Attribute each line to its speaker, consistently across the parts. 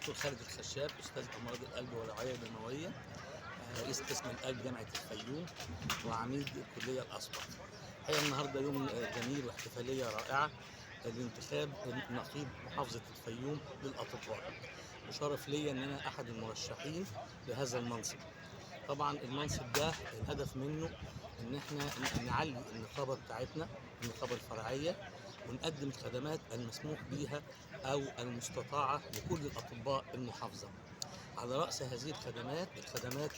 Speaker 1: دكتور خالد الخشاب، استاذ امراض القلب والرعايه الدمويه، رئيس قسم القلب جامعه الفيوم، وعميد الكليه الاسبق. الحقيقه النهارده يوم جميل واحتفاليه رائعه لانتخاب نقيب محافظه الفيوم للاطباء، وشرف ليا ان انا احد المرشحين لهذا المنصب. طبعا المنصب ده الهدف منه ان احنا نعلي النقابه بتاعتنا، النقابه الفرعيه، ونقدم الخدمات المسموح بيها او المستطاعه لكل الاطباء المحافظه. على رأس هذه الخدمات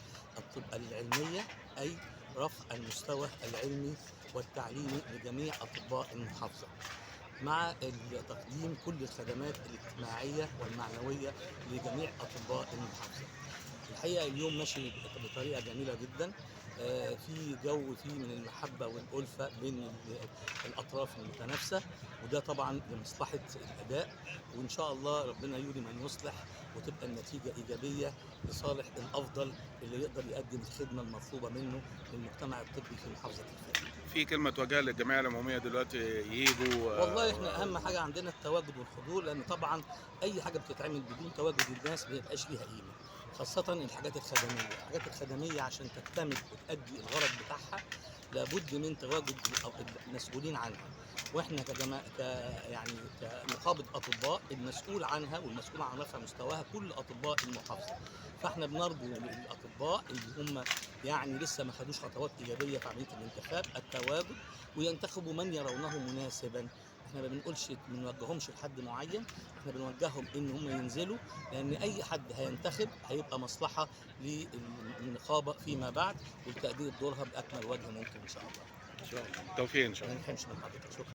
Speaker 1: العلمية، أي رفع المستوى العلمي والتعليمي لجميع أطباء المحافظة، مع تقديم كل الخدمات الاجتماعية والمعنوية لجميع أطباء المحافظة. الحقيقة اليوم ماشي بطريقة جميلة جدا، في جو فيه من المحبة والألفة بين الأطراف المتنافسة، وده طبعا لمصلحة الأداء، وإن شاء الله ربنا يولي من يصلح وتبقى النتيجة إيجابية لصالح الأفضل اللي يقدر يقدم الخدمة المطلوبة منه للمجتمع الطبي في محافظة الفيوم.
Speaker 2: في كلمة توجهها للجمعية العمومية دلوقتي ييجوا
Speaker 1: والله احنا اهم حاجه عندنا التواجد والحضور، لان طبعا اي حاجه بتتعمل بدون تواجد الناس ما يبقاش ليها قيمه، خاصه الحاجات الخدميه عشان تكتمل وتؤدي الغرض بتاعها لابد من تواجد المسؤولين عنها. واحنا يعني كنقابه اطباء المسؤول عنها والمسؤول عن رفع مستواها كل اطباء المحافظه، فاحنا بنرجو للاطباء اللي هم يعني لسه ما خدوش خطوات ايجابيه في عمليه الانتخاب التواجد، وينتخبوا من يرونه مناسبا. احنا ما بنوجههمش لحد معين، احنا بنوجههم ان هم ينزلوا، لان اي حد هينتخب هيبقى مصلحه للنقابه فيما بعد ولتاديه دورها باكمل وجه ممكن ان شاء الله.
Speaker 2: إن شاء الله. بالتوفيق إن شاء
Speaker 1: ما
Speaker 2: الله.
Speaker 1: نحرمش من حضرتك، شكرا.